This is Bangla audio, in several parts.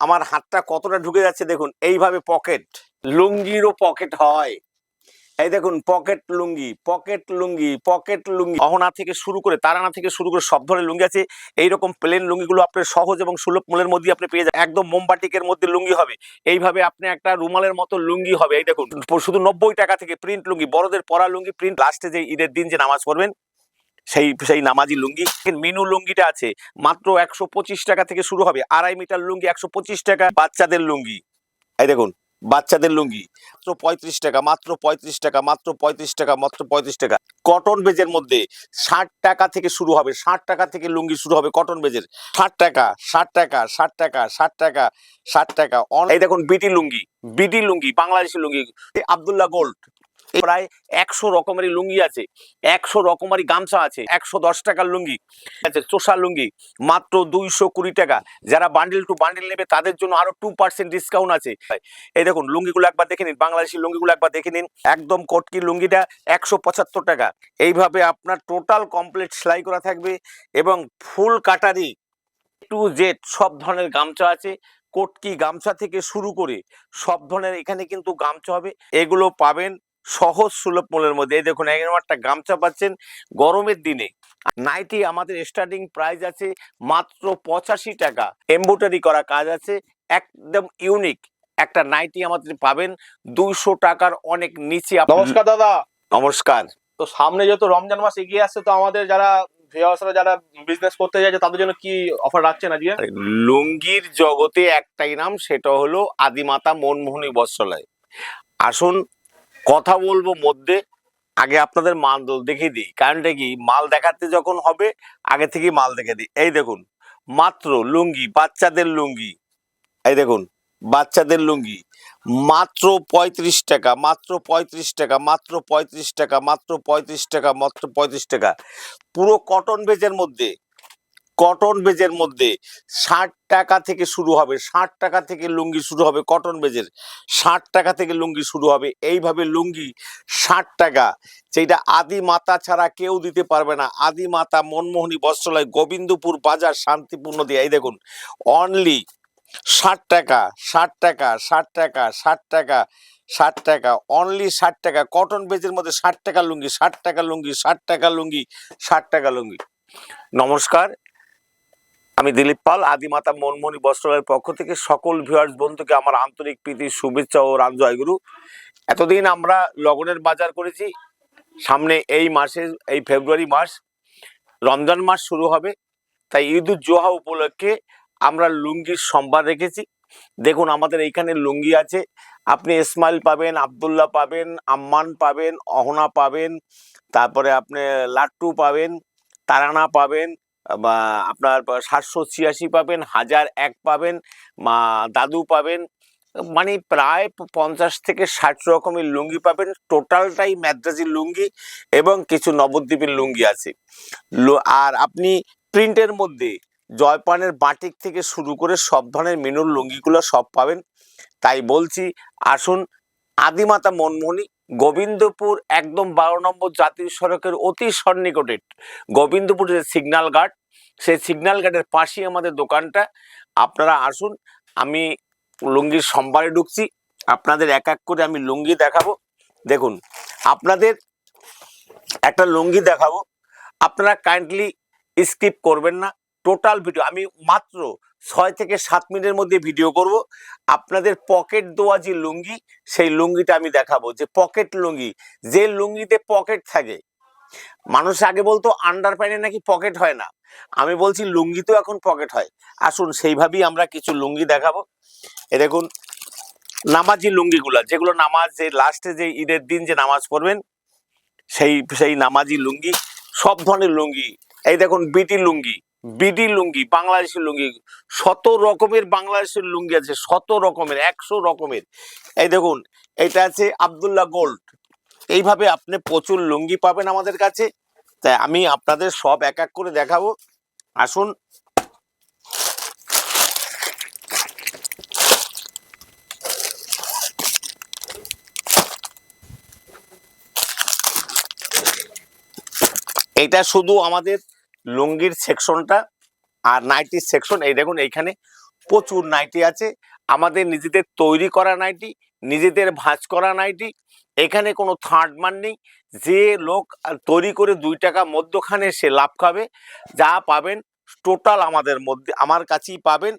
আমার হাতটা কতটা ঢুকে যাচ্ছে দেখুন। এইভাবে পকেট, লুঙ্গিরও পকেট হয়। এই দেখুন পকেট লুঙ্গি, পকেট লুঙ্গি, পকেট লুঙ্গি, অহনা থেকে শুরু করে তারানা থেকে শুরু করে সব ধরনের লুঙ্গি আছে। এইরকম প্লেন লুঙ্গিগুলো আপনার সহজ এবং সুলভ মূল্যের মধ্যে আপনি পেয়ে যাবেন। একদম মোমবাটিকের মধ্যে লুঙ্গি হবে, এইভাবে আপনি একটা রুমালের মতো লুঙ্গি হবে। এই দেখুন শুধু 90 টাকা থেকে প্রিন্ট লুঙ্গি, বড়দের পরা লুঙ্গি প্রিন্ট। লাস্টে যে ঈদের দিন যে নামাজ পড়বেন সেই নামাজি লুঙ্গি। মিনু লুঙ্গিটা আছে মাত্র 125 টাকা থেকে শুরু হবে। 2.5 মিটার লুঙ্গি 125 টাকা। বাচ্চাদের লুঙ্গি, এই দেখুন বাচ্চাদের লুঙ্গি মাত্র 35 টাকা, মাত্র 35 টাকা, মাত্র 35 টাকা, মাত্র 35 টাকা। কটন বেজের মধ্যে 60 টাকা থেকে শুরু হবে, 60 টাকা থেকে লুঙ্গি শুরু হবে কটন বেজের। 60 টাকা, 60 টাকা, 60 টাকা, 60 টাকা, 60 টাকা। এই দেখুন বিটি লুঙ্গি, বিটি লুঙ্গি, বাংলাদেশি লুঙ্গি, আব্দুল্লাহ গোল্ড। প্রায় 100 রকমেরই লুঙ্গি আছে, 100 রকমেরই গামছা আছে। 110 টাকার লুঙ্গি আছে, চোষা লুঙ্গি মাত্র 220 টাকা। যারা বান্ডিল টু বান্ডিল নেবে তাদের জন্য আরো 2% ডিসকাউন্ট আছে। এই দেখুন লুঙ্গিগুলো একবার দেখে নিন, বাংলাদেশি লুঙ্গিগুলো একবার দেখে নিন। একদম কটকি লুঙ্গিটা 175 টাকা। এইভাবে আপনার টোটাল কমপ্লিট সেলাই করা থাকবে এবং ফুল কাটারি টু জেড সব ধরনের গামছা আছে। কটকি গামছা থেকে শুরু করে সব ধরনের এখানে কিন্তু গামছা হবে, এগুলো পাবেন সহজ সুলভ মূল্যের মধ্যে। এই দেখুন এরকম একটা গামছা পাচ্ছেন গরমের দিনে। নাইটি আমাদের স্টার্টিং প্রাইস আছে মাত্র 85 টাকা। এমব্রয়ডারি করা কাজ আছে, একদম ইউনিক একটা নাইটি আমাদের পাবেন 200 টাকার অনেক নিচে। নমস্কার দাদা। নমস্কার। তো সামনে যেহেতু রমজান মাস এগিয়ে আসছে, তো আমাদের যারা ভিউয়ার্সরা যারা বিজনেস করতে যাচ্ছে তাদের জন্য কি অফার রাখছেন আজকে? লুঙ্গির জগতে একটাই নাম, সেটা হলো আদিমাতা মনমোহনী বস্ত্রালয়। আসুন কথা বলবো মধ্যে, আগে আপনাদের মাল দেখিয়ে দিই। কারণটা কি, মাল দেখাতে যখন হবে আগে থেকে মাল দেখে দিই। এই দেখুন মাত্র লুঙ্গি, বাচ্চাদের লুঙ্গি, এই দেখুন বাচ্চাদের লুঙ্গি মাত্র 35 টাকা, মাত্র 35 টাকা, মাত্র 35 টাকা, মাত্র 35 টাকা, মাত্র 35 টাকা। পুরো কটন বেজের মধ্যে, কটন বেজের মধ্যে 60 টাকা থেকে শুরু হবে, 60 টাকা থেকে লুঙ্গি শুরু হবে কটন বেজের, 60 টাকা থেকে লুঙ্গি শুরু হবে। এইভাবে লুঙ্গি 60 টাকা, যেটা আদি মাতা ছাড়া কেউ দিতে পারবে না। আদি মাতা মনমোহনী বস্ত্রালয়, গোবিন্দপুর বাজার, শান্তিপূর্ণ দিয়ে। এই দেখুন অনলি 60 টাকা, 60 টাকা, 60 টাকা, 60 টাকা, 60 টাকা, অনলি 60 টাকা। কটন বেজের মধ্যে 60 টাকা লুঙ্গি, 60 টাকা লুঙ্গি, 60 টাকা লুঙ্গি, 60 টাকা লুঙ্গি। নমস্কার, আমি দিলীপ পাল, আদিমাতা মনমোহনী বস্ত্রালয়ের পক্ষ থেকে সকল ভিউয়ার্স বন্ধুকে আমার আন্তরিক প্রীতি, শুভেচ্ছা ও রাম জয়গুরু। এতদিন আমরা লগনের বাজার করেছি, সামনে এই মাসে, এই ফেব্রুয়ারি মাস রমজান মাস শুরু হবে, তাই ঈদুল জোহা উপলক্ষে আমরা লুঙ্গির সম্ভার রেখেছি। দেখুন আমাদের এইখানে লুঙ্গি আছে, আপনি ইসমাইল পাবেন, আব্দুল্লাহ পাবেন, আম্মান পাবেন, অহনা পাবেন, তারপরে আপনি লাট্টু পাবেন, তারানা পাবেন, বা আপনার 786 পাবেন, 1001 পাবেন, দাদু পাবেন। মানে প্রায় 50 থেকে 60 রকমের লুঙ্গি পাবেন। টোটালটাই ম্যাদ্রাজি লুঙ্গি এবং কিছু নবদ্বীপের লুঙ্গি আছে। আর আপনি প্রিন্টের মধ্যে জয়পানের বাটিক থেকে শুরু করে সব ধরনের মেনুর লুঙ্গিগুলো সব পাবেন। তাই বলছি আসুন, আদিমাতা মনমোহনী, গোবিন্দপুর একদম 12 নম্বর জাতীয় সড়কের অতি সন্নিকটে গোবিন্দপুর যে সিগন্যাল গার্ড, সেই সিগন্যাল গার্ডের পাশেই আমাদের দোকানটা। আপনারা আসুন, আমি লুঙ্গির সম্ভারে ঢুকছি, আপনাদের এক এক করে আমি লুঙ্গি দেখাবো। দেখুন আপনাদের একটা লুঙ্গি দেখাবো, আপনারা কাইন্ডলি স্কিপ করবেন না। টোটাল ভিডিও আমি মাত্র 6 থেকে 7 মিনিটের মধ্যে ভিডিও করব। আপনাদের পকেট দেওয়া যে লুঙ্গি, সেই লুঙ্গিটা আমি দেখাবো, যে পকেট লুঙ্গি, যে লুঙ্গিতে পকেট থাকে। মানুষ আগে বলতো আন্ডার প্যান্টে নাকি পকেট হয় না, আমি বলছি লুঙ্গিতেও এখন পকেট হয়। আসুন সেইভাবেই আমরা কিছু লুঙ্গি দেখাবো। এ দেখুন নামাজি লুঙ্গিগুলা, যেগুলো নামাজ, যে লাস্টে যে ঈদের দিন যে নামাজ পড়বেন সেই নামাজি লুঙ্গি, সব ধরনের লুঙ্গি। এই দেখুন বিটি লুঙ্গি, বিডি লুঙ্গি, বাংলাদেশি লুঙ্গি, 100 রকমের বাংলাদেশের লুঙ্গি আছে, 100 রকমের, 100 রকমের। এই দেখুন এটা আছে আব্দুল্লাহ গোল্ড। এইভাবে আপনি প্রচুর লুঙ্গি পাবেন আমাদের কাছে। তাই আমি আপনাদের সব এক এক করে দেখাবো। আসুন, এটা শুধু আমাদের লুঙ্গির সেকশনটা আর নাইটির সেকশন। এই দেখুন এইখানে প্রচুর নাইটি আছে, আমাদের নিজেদের তৈরি করা নাইটি, নিজেদের ভাঁজ করা নাইটি। এখানে কোনো থার্ড মান নেই, যে লোক তৈরি করে 2 টাকা মধ্যখানে সে লাভ খাবে। যা পাবেন টোটাল আমাদের মধ্যে, আমার কাছেই পাবেন,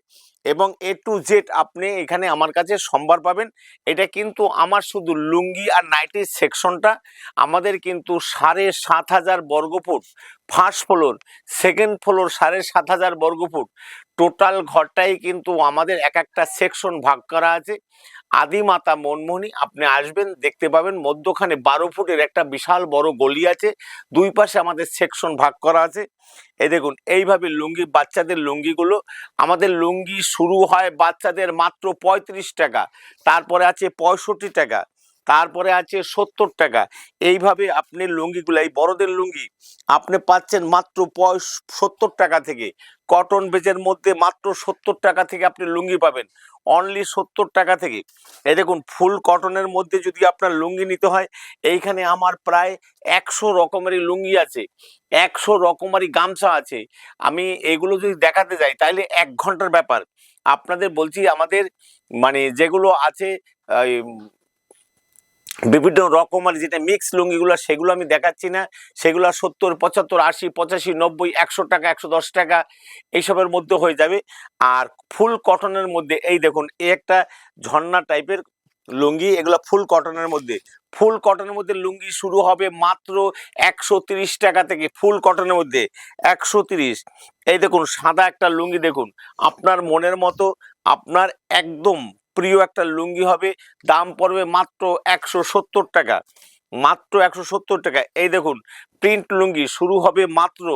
এবং A to Z আপনি এখানে আমার কাছে সম্ভার পাবেন। এটা কিন্তু আমার শুধু লুঙ্গি আর নাইটির সেকশনটা, আমাদের কিন্তু 7,500 বর্গফুট ফার্স্ট ফ্লোর, সেকেন্ড ফ্লোর 7,500 বর্গফুট, টোটাল ঘরটাই কিন্তু আমাদের এক একটা সেকশন ভাগ করা আছে। আদিমাতা মনমোহনী আপনি আসবেন, দেখতে পাবেন মধ্যখানে 12 ফুটের একটা বিশাল বড় গলি আছে, দুই পাশে আমাদের সেকশন ভাগ করা আছে। এই দেখুন এইভাবে লুঙ্গি, বাচ্চাদের লুঙ্গিগুলো, আমাদের লুঙ্গি শুরু হয় বাচ্চাদের মাত্র 35 টাকা, তারপরে আছে 65 টাকা, তারপরে আছে 70 টাকা। এইভাবে আপনি লুঙ্গিগুলো, এই বড়দের লুঙ্গি আপনি পাচ্ছেন মাত্র 70 টাকা থেকে। কটন বেজের মধ্যে মাত্র 70 টাকা থেকে আপনি লুঙ্গি পাবেন, অনলি 70 টাকা থেকে। এই দেখুন ফুল কটনের মধ্যে যদি আপনার লুঙ্গি নিতে হয়, এইখানে আমার প্রায় 100 রকমেরই লুঙ্গি আছে, 100 রকমারি গামছা আছে। আমি এগুলো যদি দেখাতে যাই তাহলে 1 ঘন্টার ব্যাপার। আপনাদের বলছি আমাদের মানে যেগুলো আছে বিভিন্ন রকমারি যেটা মিক্স লুঙ্গিগুলো, সেগুলো আমি দেখাচ্ছি না, সেগুলো 70, 75, 80, 85, 90, 100 টাকা, 110 টাকা এইসবের মধ্যে হয়ে যাবে। আর ফুল কটনের মধ্যে এই দেখুন, এই একটা ঝর্ণা টাইপের লুঙ্গি, এগুলো ফুল কটনের মধ্যে। ফুল কটনের মধ্যে লুঙ্গি শুরু হবে মাত্র 130 টাকা থেকে, ফুল কটনের মধ্যে 130। এই দেখুন সাদা একটা লুঙ্গি, দেখুন আপনার মনের মতো, আপনার একদম প্রিয় একটা লুঙ্গি হবে, দাম পড়বে মাত্র 170 টাকা, মাত্র 170 টাকা। এই দেখুন প্রিন্ট লুঙ্গি শুরু হবে মাত্র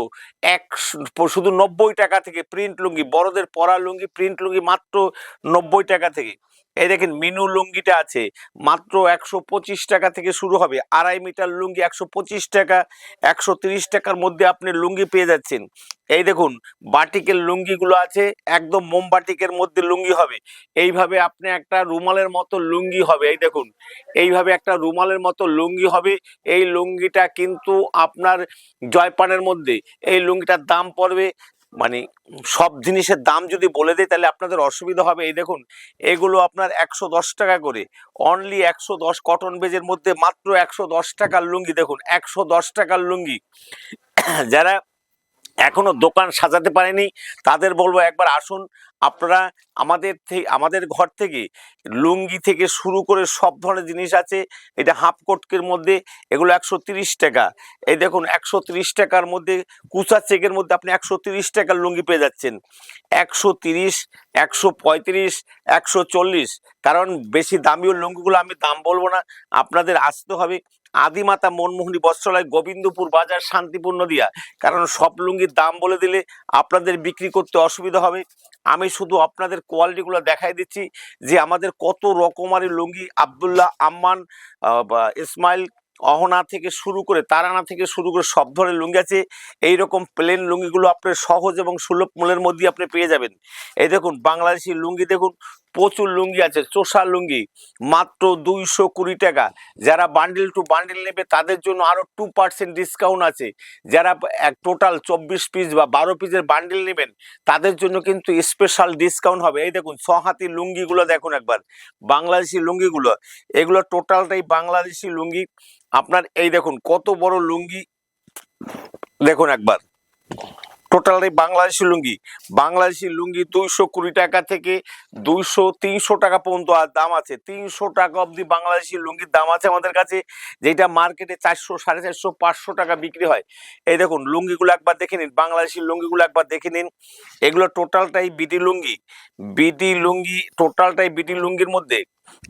শুধু 90 টাকা থেকে। প্রিন্ট লুঙ্গি, বড়দের পরা লুঙ্গি, প্রিন্ট লুঙ্গি মাত্র 90 টাকা থেকে। এই দেখেন মিনু লুঙ্গিটা আছে মাত্র 125 টাকা থেকে শুরু হবে, 2.5 মিটার লুঙ্গি 125 টাকা, 130 টাকার মধ্যে আপনি লুঙ্গি পেয়ে যাচ্ছেন। এই দেখুন বাটিকের লুঙ্গিগুলো আছে, একদম মোমবাটিকের মধ্যে লুঙ্গি হবে। এইভাবে আপনি একটা রুমালের মতো লুঙ্গি হবে, এই দেখুন এইভাবে একটা রুমালের মতো লুঙ্গি হবে। এই লুঙ্গিটা কিন্তু আপনার জয়পানের মধ্যে, এই লুঙ্গিটার দাম পড়বে, মানে সব জিনিসের দাম যদি বলে দেয় তাহলে আপনাদের অসুবিধা হবে। এই দেখুন এগুলো আপনার 110 টাকা করে, অনলি 110, কটন বেজের মধ্যে মাত্র 110 টাকার লুঙ্গি। দেখুন 110 টাকার লুঙ্গি। যারা এখনো দোকান সাজাতে পারেনি তাদের বলবো একবার আসুন আপনারা আমাদের ঘর থেকে লুঙ্গি থেকে শুরু করে সব ধরনের জিনিস আছে। এটা হাফ কোটের মধ্যে এগুলো 130 টাকা। এই দেখুন 130 টাকার মধ্যে কুচা চেকের মধ্যে আপনি 130 টাকার লুঙ্গি পেয়ে যাচ্ছেন। 130, 135, 140। কারণ বেশি দামিও লুঙ্গিগুলো আমি দাম বলবো না, আপনাদের আসতে হবে আদিমাতা মনমোহনী বস্ত্রালয়, গোবিন্দপুর বাজার, শান্তিপুর নদিয়া। কারণ সব লুঙ্গির দাম বলে দিলে আপনাদের বিক্রি করতে অসুবিধা হবে। আমি শুধু আপনাদের কোয়ালিটিগুলো দেখাই দিচ্ছি যে আমাদের কত রকমারি লুঙ্গি, আব্দুল্লাহ, আম্মান, ইসমাইল, অহনা থেকে শুরু করে, তারানা থেকে শুরু করে সব ধরনের লুঙ্গি আছে। এইরকম প্লেন লুঙ্গিগুলো আপনার সহজ এবং সুলভ মূল্যের মধ্যে আপনি পেয়ে যাবেন। এই দেখুন বাংলাদেশি লুঙ্গি, দেখুন প্রচুর লুঙ্গি আছে, চোষা লুঙ্গি মাত্র 220 টাকা। যারা বান্ডিল টু বান্ডিল নেবে তাদের জন্য আরো 2% ডিসকাউন্ট আছে। যারা টোটাল 24 পিস বা 12 পিসের বান্ডিল নেবেন তাদের জন্য কিন্তু স্পেশাল ডিসকাউন্ট হবে। এই দেখুন ছহাতি লুঙ্গিগুলো দেখুন একবার, বাংলাদেশি লুঙ্গিগুলো, এগুলো টোটালটাই বাংলাদেশি লুঙ্গি। আপনার এই দেখুন কত বড় লুঙ্গি, দেখুন একবার টোটালি বাংলাদেশি লুঙ্গি। বাংলাদেশি লুঙ্গি 220 টাকা থেকে 200-300 টাকা পর্যন্ত দাম আছে। 300 টাকা অবধি বাংলাদেশি লুঙ্গির দাম আছে আমাদের কাছে, যেটা মার্কেটে 400, 450, 500 টাকা বিক্রি হয়। এই দেখুন লুঙ্গিগুলো একবার দেখে নিন, বাংলাদেশি লুঙ্গিগুলো একবার দেখে নিন। এগুলো টোটালটাই বিটি লুঙ্গি, বিটি লুঙ্গি, টোটালটাই বিটি লুঙ্গির মধ্যে।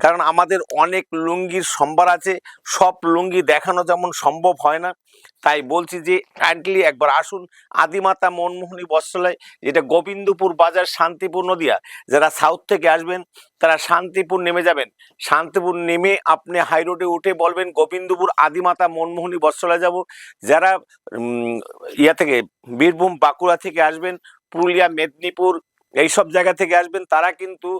কারণ আমাদের অনেক লুঙ্গির সম্ভার আছে, সব লুঙ্গি দেখানো যেমন সম্ভব হয় না, তাই বলছি যে কাইন্ডলি একবার আসুন আদিমাতা মনমোহনী বস্ত্রালয়, যেটা গোবিন্দপুর বাজার, শান্তিপুর নদিয়া। যারা সাউথ থেকে আসবেন তারা শান্তিপুর নেমে যাবেন, শান্তিপুর নেমে আপনি হাই রোডে উঠে বলবেন গোবিন্দপুর আদিমাতা মনমোহনী বস্ত্রালয় যাব। যারা ইয়া থেকে বীরভূম বাঁকুড়া থেকে আসবেন, পুরুলিয়া, মেদিনীপুর এইসব জায়গা থেকে আসবেন তারা কিন্তু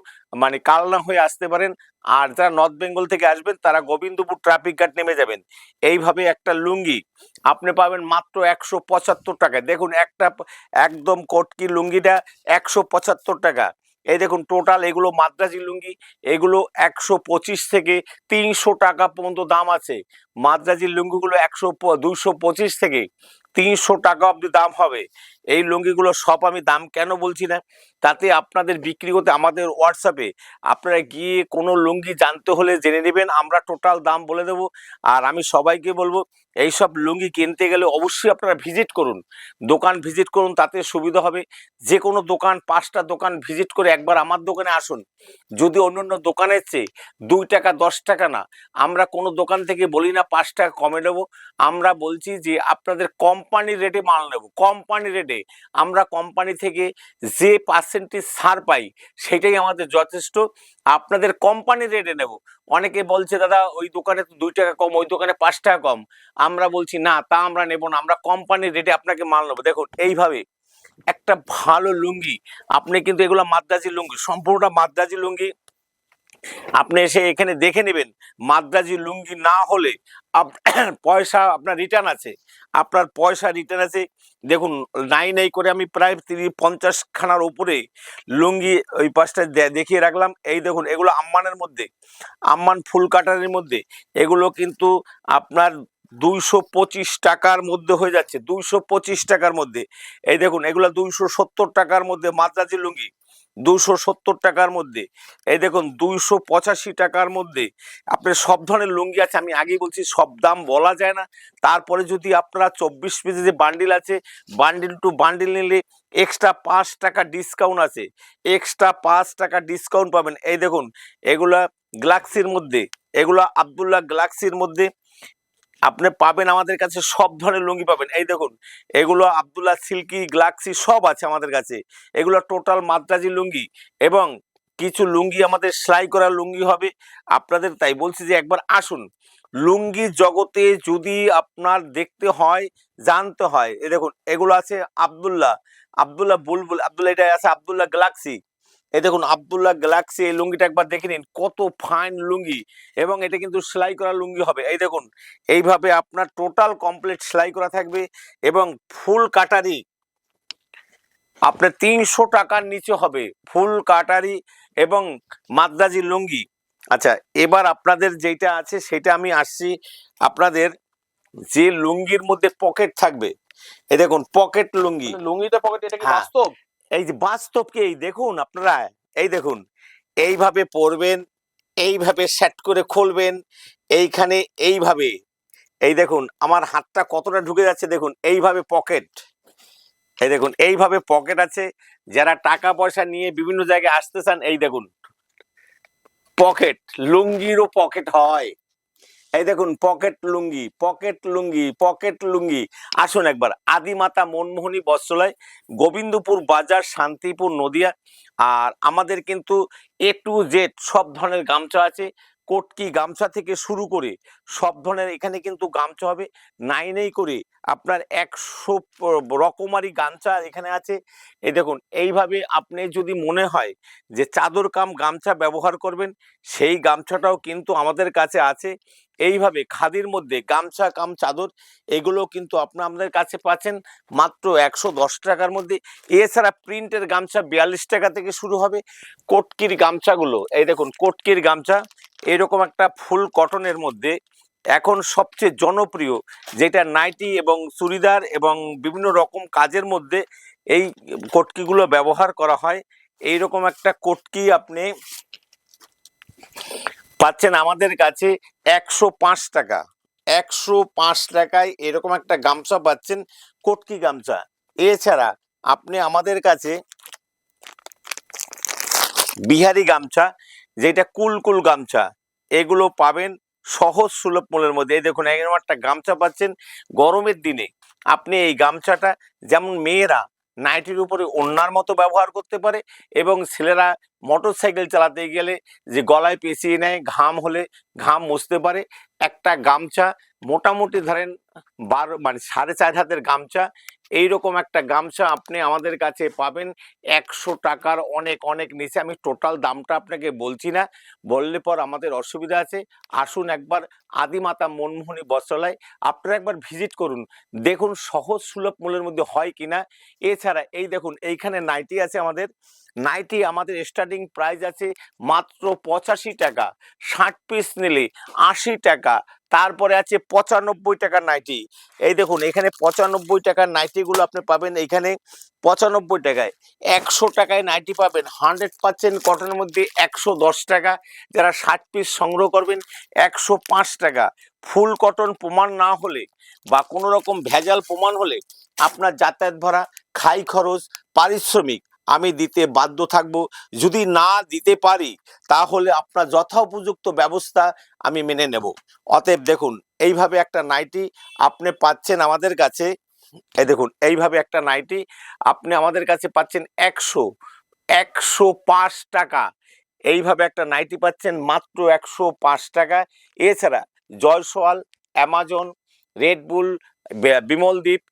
মানে কালনা হয়ে আসতে পারেন। আর যারা নর্থ বেঙ্গল থেকে আসবেন তারা গোবিন্দপুর ট্রাফিক গার্ড নেমে যাবেন। এইভাবে একটা লুঙ্গি আপনি পাবেন মাত্র 175 টাকায়। দেখুন একটা একদম কটকি লুঙ্গিটা 175 টাকা। এই দেখুন টোটাল এগুলো মাদ্রাজি লুঙ্গি, এগুলো 125 থেকে 300 টাকা পর্যন্ত দাম আছে। মাদ্রাজি লুঙ্গিগুলো 225 থেকে 300 টাকা অবধি দাম হবে। এই লুঙ্গিগুলো সব আমি দাম কেন বলছি না, তাতে আপনাদের বিক্রি করতে আমাদের হোয়াটসঅ্যাপে আপনারা গিয়ে কোনো লুঙ্গি জানতে হলে জেনে নেবেন, আমরা টোটাল দাম বলে দেবো। আর আমি সবাইকে বলবো এইসব লুঙ্গি কিনতে গেলে অবশ্যই আপনারা ভিজিট করুন, দোকান ভিজিট করুন, তাতে সুবিধা হবে। যে কোনো দোকান 5টা দোকান ভিজিট করে একবার আমার দোকানে আসুন। যদি অন্যান্য দোকানের চেয়ে 2 টাকা 10 টাকা না, আমরা কোনো দোকান থেকে বলি না 5 টাকা কমে নেবো, আমরা বলছি যে আপনাদের কোম্পানির রেটে মাল নেব, কোম্পানি রেটে। আমরা কোম্পানি থেকে যে পার্সেন্টেজ ছাড় পাই সেটাই আমাদের যথেষ্ট, আপনাদের কোম্পানির রেটে নেব। অনেকে বলছে দাদা ওই দোকানে তো 2 টাকা কম, ওই দোকানে 5 টাকা কম, আমরা বলছি না, তা আমরা নেব না, আমরা কোম্পানির রেটে আপনাকে মাল নেবো। দেখুন এইভাবে একটা ভালো লুঙ্গি, আপনি কিন্তু এগুলো মাদ্রাজি লুঙ্গি, সম্পূর্ণটা মাদ্রাজি লুঙ্গি। আপনি এসে এখানে দেখে নেবেন, মাদ্রাজি লুঙ্গি না হলে পয়সা আপনার রিটার্ন আছে, আপনার পয়সা রিটার্ন আছে। দেখুন নাই নাই করে আমি প্রায় 30-50 খানার উপরে লুঙ্গি ওই পাশটা দেখিয়ে রাখলাম। এই দেখুন এগুলো আম্মানের মধ্যে, আম্মান ফুল কাটারের মধ্যে, এগুলো কিন্তু আপনার 225 টাকার মধ্যে হয়ে যাচ্ছে, 225 টাকার মধ্যে। এই দেখুন এগুলো 270 টাকার মধ্যে মাদ্রাজি লুঙ্গি, 270 টাকার মধ্যে। এই দেখুন 285 টাকার মধ্যে। আপনার সব ধরনের লুঙ্গি আছে, আমি আগেই বলছি সব দাম বলা যায় না। তারপরে যদি আপনারা 24 পিসের যে বান্ডিল আছে, বান্ডিল টু বান্ডিল নিলে এক্সট্রা 5 টাকা ডিসকাউন্ট আছে, এক্সট্রা 5 টাকা ডিসকাউন্ট পাবেন। এই দেখুন এগুলা গ্যালাক্সির মধ্যে, এগুলা আব্দুল্লাহ গ্যালাক্সির মধ্যে আপনি পাবেন, আমাদের কাছে সব ধরনের লুঙ্গি পাবেন। এই দেখুন এগুলো আব্দুল্লাহ সিল্কি গ্যালাক্সি সব আছে আমাদের কাছে, এগুলো টোটাল মাদ্রাজি লুঙ্গি। এবং কিছু লুঙ্গি আমাদের সেলাই করা লুঙ্গি হবে আপনাদের, তাই বলছি যে একবার আসুন। লুঙ্গি জগতে যদি আপনার দেখতে হয়, জানতে হয়, এই দেখুন এগুলো আছে আব্দুল্লাহ, আব্দুল্লাহ বুলবুল, আব্দুল্লাহ এটা আছে আব্দুল্লাহ গ্যালাক্সি। এই দেখুন আব্দুল্লাহ গ্যালাক্সি, এই লুঙ্গিটা একবার দেখে নিন, কত ফাইন লুঙ্গি, এবং এটা কিন্তু সেলাই করা লুঙ্গি হবে। এই দেখুন এইভাবে আপনার টোটাল কমপ্লিট সেলাই করা থাকবে, এবং ফুল কাটারি আপনার 300 টাকার নিচে হবে, ফুল কাটারি এবং মাদ্রাজি লুঙ্গি। আচ্ছা এবার আপনাদের যেটা আছে সেটা আমি আসছি, আপনাদের যে লুঙ্গির মধ্যে পকেট থাকবে, এই দেখুন পকেট লুঙ্গি। লুঙ্গিতে পকেট, এটা কি হ্যাঁ, বাস্তব? এই যে বাস্তবকে এই দেখুন আপনারা, এই দেখুন এইভাবে পরবেন, এইভাবে সেট করে খুলবেন, এইখানে এইভাবে, এই দেখুন আমার হাতটা কতটা ঢুকে যাচ্ছে, দেখুন এইভাবে পকেট, এই দেখুন এইভাবে পকেট আছে। যারা টাকা পয়সা নিয়ে বিভিন্ন জায়গায় আসতে চান, এই দেখুন পকেট, লুঙ্গিরও পকেট হয়। এই দেখুন পকেট লুঙ্গি, পকেট লুঙ্গি, পকেট লুঙ্গি। আসুন একবার আদিমাতা মনমোহনী বস্ত্রালয়, গোবিন্দপুর বাজার, শান্তিপুর, নদিয়া। আর আমাদের কিন্তু A to Z সব ধরনের গামছা আছে, কোটকি গামছা থেকে শুরু করে সব ধরনের এখানে কিন্তু গামছা হবে। নাই নেই করে আপনার 100 রকমারি গামছা এখানে আছে। এই দেখুন এইভাবে আপনি যদি মনে হয় যে চাদর কাম গামছা ব্যবহার করবেন, সেই গামছাটাও কিন্তু আমাদের কাছে আছে। এইভাবে খাদির মধ্যে গামছা কাম চাদর, এগুলো কিন্তু আপনাদের কাছে পাচ্ছেন মাত্র 110 টাকার মধ্যে। এছাড়া প্রিন্টের গামছা 42 টাকা থেকে শুরু হবে। কোটকির গামছাগুলো, এই দেখুন কোটকির গামছা, এরকম একটা ফুল কটনের মধ্যে এখন সবচেয়ে জনপ্রিয়, যেটা নাইটি এবং চুড়িদার এবং বিভিন্ন রকম কাজের মধ্যে এই কোটকিগুলো ব্যবহার করা হয়। এইরকম একটা কোটকি আপনি পাচ্ছেন আমাদের কাছে 105 টাকা, 105 টাকায় এরকম একটা গামছা পাচ্ছেন, কোটকি গামছা। এছাড়া আপনি আমাদের কাছে বিহারি গামছা, যেটা কুলকুল গামছা, এগুলো পাবেন সহজ সুলভ মূল্যের মধ্যে। এই দেখুন এরকম একটা গামছা পাচ্ছেন। গরমের দিনে আপনি এই গামছাটা, যেমন মেয়েরা নাইটির উপরে ওড়নার মতো ব্যবহার করতে পারে, এবং ছেলেরা মোটর সাইকেল চালাতে গেলে যে গলায় পেঁচিয়ে নেয়, ঘাম হলে ঘাম মুছতে পারে, একটা গামছা মোটামুটি ধরেন 12 মানে 4.5 হাতের গামছা, এইরকম একটা গামছা আপনি আমাদের কাছে পাবেন 100 টাকার অনেক অনেক নিচে। আমি টোটাল দামটা আপনাকে বলছি না, বললে পর আমাদের অসুবিধা আছে। আসুন একবার আদিমাতা মনমোহনী বস্ত্রালয়, আপনারা একবার ভিজিট করুন, দেখুন সহজ সুলভ মূল্যের মধ্যে হয় কিনা। এছাড়া এই দেখুন এইখানে নাইটি আছে আমাদের, নাইটি আমাদের স্টার্টিং প্রাইস আছে মাত্র 85 টাকা, 60 পিস নিলে 80 টাকা, তারপরে আছে 95 টাকার নাইটি। এই দেখুন এখানে 95 টাকার নাইটিগুলো আপনি পাবেন এখানে 95 টাকায়। 100 টাকায় নাইটি পাবেন 100% কটনের মধ্যে 110 টাকা। যারা 60 পিস সংগ্রহ করবেন 105 টাকা। ফুল কটন প্রমাণ না হলে বা কোনো রকম ভেজাল প্রমাণ হলে আপনার যাতায়াত ভাড়া, খাই খরচ, পারিশ্রমিক আমি দিতে বাধ্য থাকবো। যদি না দিতে পারি তাহলে আপনার যথোপযুক্ত ব্যবস্থা আমি মেনে নেব। অতএব দেখুন এইভাবে একটা নাইটি আপনি পাচ্ছেন আমাদের কাছে। এই দেখুন এইভাবে একটা নাইটি আপনি আমাদের কাছে পাচ্ছেন 105 টাকা। এইভাবে একটা নাইটি পাচ্ছেন মাত্র 105 টাকা। এছাড়া জয়সওয়াল, অ্যামাজন, রেডবুল, বিমলদ্বীপ,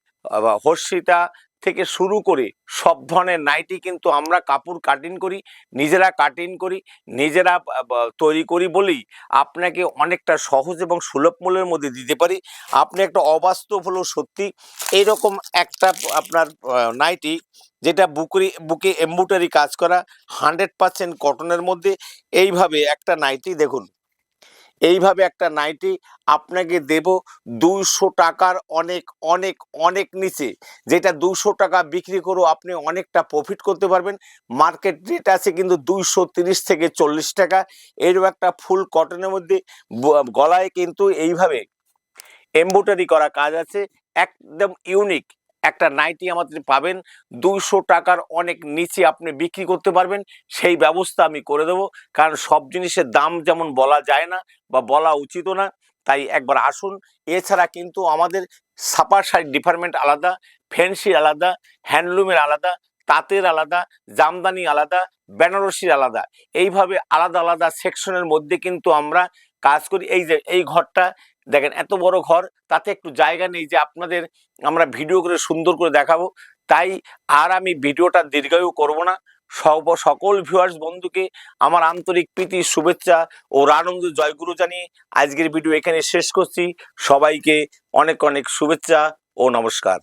হর্ষিতা থেকে শুরু করে সব ধরনের নাইটি কিন্তু আমরা কাপড় কাটিং করি, নিজেরা কাটিং করি, নিজেরা তৈরি করি বলেই আপনাকে অনেকটা সহজ এবং সুলভ মূল্যের মধ্যে দিতে পারি। আপনি একটা অবাস্তব হলো সত্যি, এইরকম একটা আপনার নাইটি যেটা বুকে এমব্রয়ডারি কাজ করা 100% কটনের মধ্যে, এইভাবে একটা নাইটি দেখুন, এইভাবে একটা নাইটি আপনাকে দেব 200 টাকার অনেক অনেক অনেক নিচে। যেটা 200 টাকা বিক্রি করেও আপনি অনেকটা প্রফিট করতে পারবেন। মার্কেট রেট আছে কিন্তু 230 থেকে 40 টাকা। এরও একটা ফুল কটনের মধ্যে গলায় কিন্তু এইভাবে এমব্রয়ডারি করা কাজ আছে। একদম ইউনিক একটা নাইটি আমাদের পাবেন 200 টাকার অনেক নিচে আপনি বিক্রি করতে পারবেন, সেই ব্যবস্থা আমি করে দেবো। কারণ সব জিনিসের দাম যেমন বলা যায় না বা বলা উচিতও না, তাই একবার আসুন। এছাড়া কিন্তু আমাদের ছাপা শাড়ি ডিপার্টমেন্ট আলাদা, ফ্যান্সি আলাদা, হ্যান্ডলুমের আলাদা, তাঁতের আলাদা, জামদানি আলাদা, বেনারসির আলাদা, এইভাবে আলাদা আলাদা সেকশনের মধ্যে কিন্তু আমরা কাজ করি। এই যে এই ঘরটা দেখেন, এত বড় ঘর, তাতে একটু জায়গা নেই যে আপনাদের আমরা ভিডিও করে সুন্দর করে দেখাবো। তাই আর আমি ভিডিওটা দীর্ঘায়ু করব না। সকল ভিউয়ার্স বন্ধুকে আমার আন্তরিক প্রীতি, শুভেচ্ছা ও আনন্দ জয়গুরু জানিয়ে আজকের ভিডিও এখানে শেষ করছি। সবাইকে অনেক অনেক শুভেচ্ছা ও নমস্কার।